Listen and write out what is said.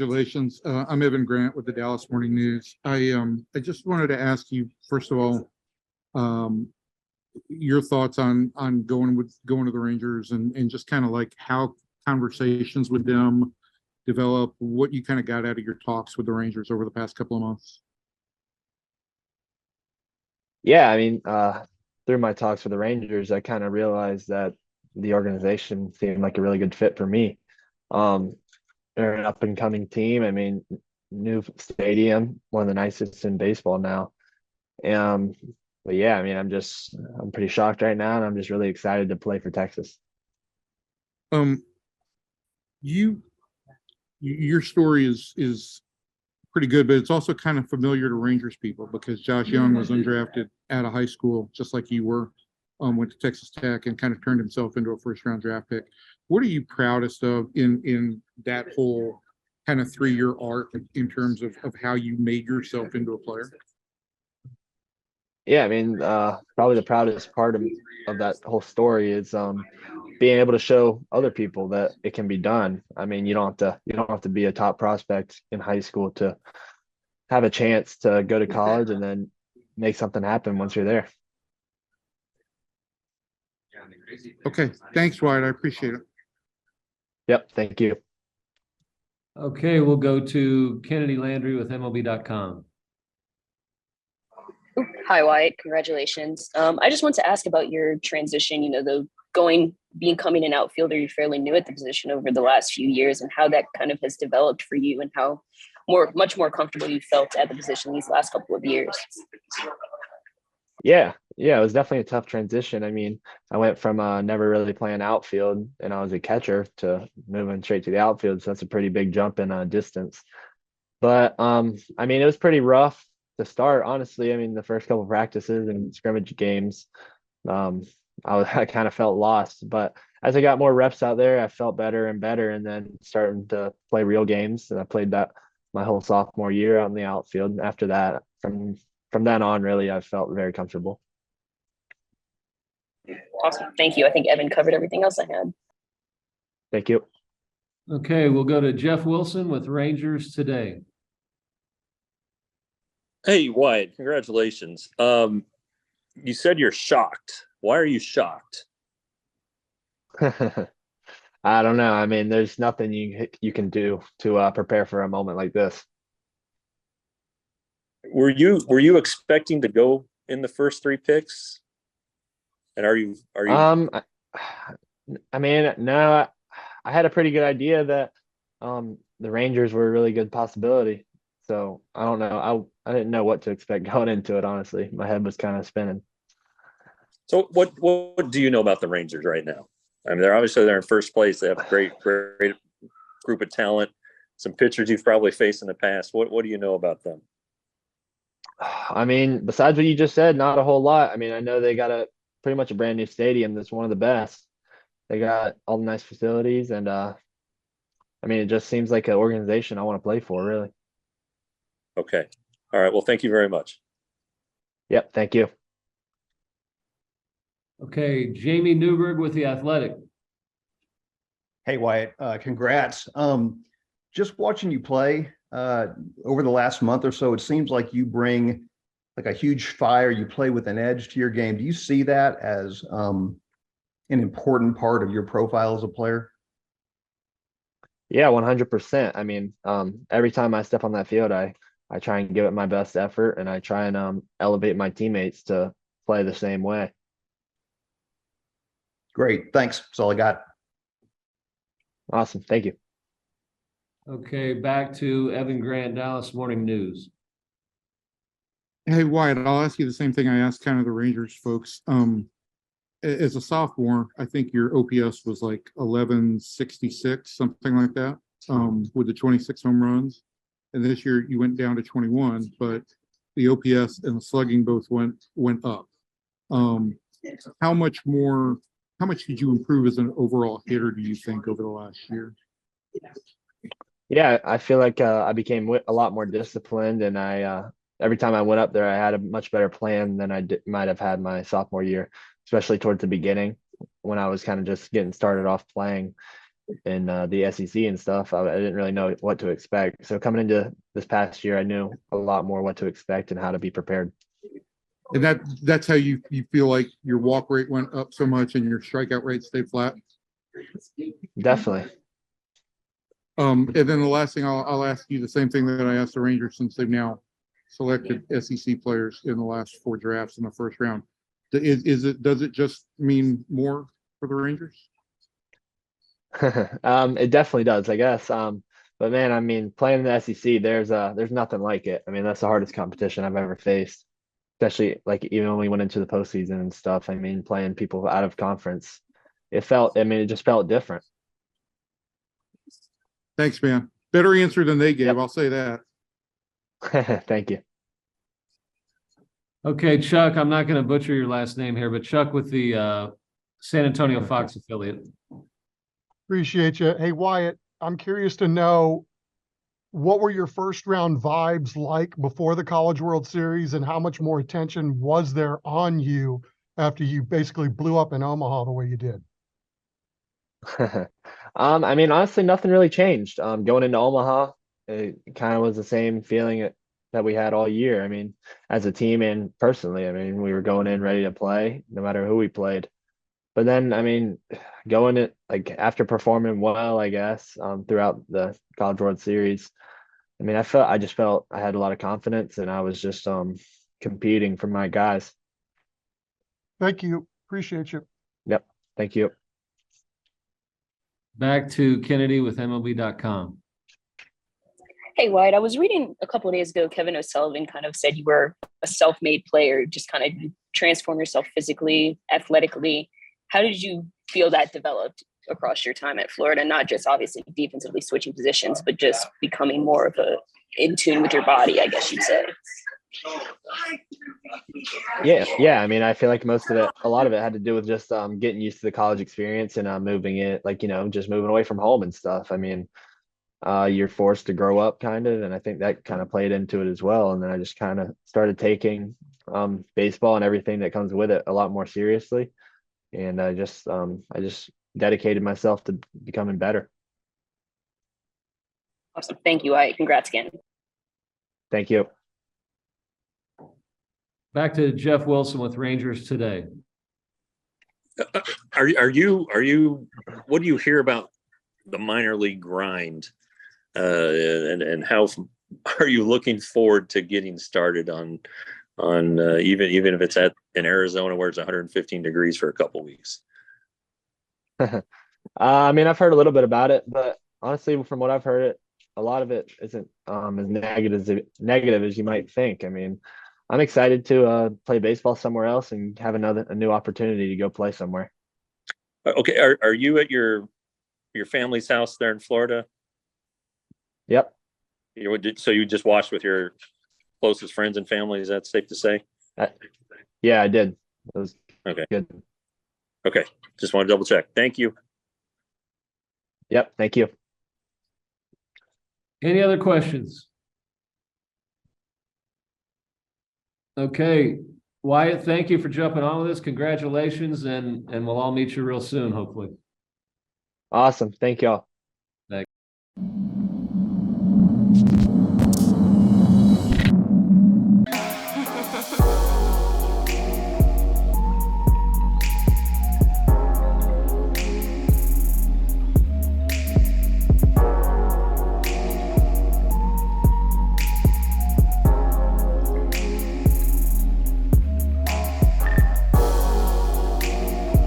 congratulations. I'm Evan Grant with the Dallas Morning News. I just wanted to ask you, first of all, um, your thoughts on going to the Rangers and just kind of like how conversations with them develop, what you kind of got out of your talks with the Rangers over the past couple of months. Yeah, I mean, through my talks with the Rangers, I kind of realized that the organization seemed like a really good fit for me. Um, they're an up and coming team. I mean, new stadium, one of the nicest in baseball now. Um, but yeah, I mean, I'm pretty shocked right now, and I'm just really excited to play for Texas. Um, you your story is pretty good, but it's also kind of familiar to Rangers people because Josh Young was undrafted out of high school, just like you were. Went to Texas Tech and kind of turned himself into a first-round draft pick. What are you proudest of in that whole kind of 3-year arc in terms of how you made yourself into a player? Yeah, I mean, probably the proudest part of that whole story is being able to show other people that it can be done. I mean, you don't have to be a top prospect in high school to have a chance to go to college and then make something happen once you're there. Okay, thanks, Wyatt. I appreciate it. Yep, thank you. Okay, we'll go to Kennedy Landry with MLB.com. Hi, Wyatt. Congratulations. I just want to ask about your transition, becoming an outfielder. You're fairly new at the position over the last few years, and how that kind of has developed for you and how much more comfortable you felt at the position these last couple of years. Yeah, it was definitely a tough transition. I mean, I went from never really playing outfield and I was a catcher to moving straight to the outfield. So that's a pretty big jump in distance. But I mean, it was pretty rough to start, honestly. I mean, the first couple of practices and scrimmage games, I kind of felt lost. But as I got more reps out there, I felt better and better, and then starting to play real games. And I played that my whole sophomore year out in the outfield. And after that, from then on, really, I felt very comfortable. Awesome. Thank you. I think Evan covered everything else I had. Thank you. Okay, we'll go to Jeff Wilson with Rangers Today. Hey, Wyatt, congratulations. You said you're shocked. Why are you shocked? I don't know. I mean, there's nothing you can do to prepare for a moment like this. Were you expecting to go in the first 3 picks? And are you I mean, no, I had a pretty good idea that the Rangers were a really good possibility. So I don't know. I didn't know what to expect going into it, honestly. My head was kind of spinning. So what do you know about the Rangers right now? I mean, they're in first place. They have a great group of talent. Some pitchers you've probably faced in the past. What do you know about them? I mean, besides what you just said, not a whole lot. I mean, I know they got pretty much a brand new stadium that's one of the best. They got all the nice facilities, and I mean, it just seems like an organization I want to play for, really. Okay. All right. Well, thank you very much. Yep. Thank you. Okay, Jamie Newberg with The Athletic. Hey, Wyatt, congrats. Just watching you play over the last month or so, it seems like you bring like a huge fire. You play with an edge to your game. Do you see that as an important part of your profile as a player? Yeah, 100%. I mean, every time I step on that field, I try and give it my best effort, and I try and elevate my teammates to play the same way. Great. Thanks. That's all I got. Awesome. Thank you. Okay, back to Evan Grant, Dallas Morning News. Hey, Wyatt, I'll ask you the same thing I asked kind of the Rangers folks. As a sophomore, I think your OPS was like 1166, something like that, with the 26 home runs. And this year you went down to 21, but the OPS and the slugging both went up. How much did you improve as an overall hitter, do you think, over the last year? Yeah, I feel like I became a lot more disciplined, and I every time I went up there, I had a much better plan than I might have had my sophomore year, especially towards the beginning when I was kind of just getting started off playing. in the SEC and stuff. I didn't really know what to expect. So coming into this past year, I knew a lot more what to expect and how to be prepared. And that's how you feel like your walk rate went up so much and your strikeout rate stayed flat. Definitely. And then the last thing I'll ask you the same thing that I asked the Rangers, since they've now selected SEC players in the last 4 drafts in the first round. Does it just mean more for the Rangers? It definitely does, I guess. But man, I mean, playing in the SEC, there's nothing like it. I mean, that's the hardest competition I've ever faced, especially like even when we went into the postseason and stuff. I mean, playing people out of conference, it just felt different. Thanks, man. Better answer than they gave. Yep. I'll say that. Thank you. Okay, Chuck, I'm not going to butcher your last name here, but Chuck with the San Antonio Fox affiliate. Appreciate you. Hey, Wyatt, I'm curious to know, what were your first round vibes like before the College World Series, and how much more attention was there on you after you basically blew up in Omaha the way you did? I mean, honestly, nothing really changed. Going into Omaha, it kind of was the same feeling that we had all year. I mean, as a team and personally, I mean, we were going in ready to play no matter who we played. But then, I mean, going it like after performing well, I guess, throughout the College World Series, I mean, I just felt I had a lot of confidence, and I was just competing for my guys. Thank you. Appreciate you. Yep. Thank you. Back to Kennedy with MLB.com. Hey, Wyatt, I was reading a couple of days ago, Kevin O'Sullivan kind of said you were a self-made player, just kind of transform yourself physically, athletically. How did you feel that developed across your time at Florida? Not just obviously defensively switching positions, but just becoming more of a in tune with your body, I guess you'd say. Yeah. I mean, I feel like a lot of it had to do with just getting used to the college experience and moving it, like, just moving away from home and stuff. I mean, you're forced to grow up kind of, and I think that kind of played into it as well. And then I just kind of started taking baseball and everything that comes with it a lot more seriously. And I just dedicated myself to becoming better. Awesome. Thank you, Wyatt. Congrats again. Thank you. Back to Jeff Wilson with Rangers Today. Are you what do you hear about the minor league grind, and how are you looking forward to getting started on even if it's in Arizona where it's 115 degrees for a couple weeks? I mean, I've heard a little bit about it, but honestly, from what I've heard, a lot of it isn't as negative as you might think. I mean, I'm excited to play baseball somewhere else and have a new opportunity to go play somewhere. Okay, are you at your family's house there in Florida? Yep. So you just watched with your closest friends and family? Is that safe to say? Yeah, I did. It was okay. Good. Okay, just want to double check. Thank you. Yep. Thank you. Any other questions? Okay, Wyatt, thank you for jumping on with us. Congratulations, and we'll all meet you real soon, hopefully. Awesome. Thank y'all. Thanks.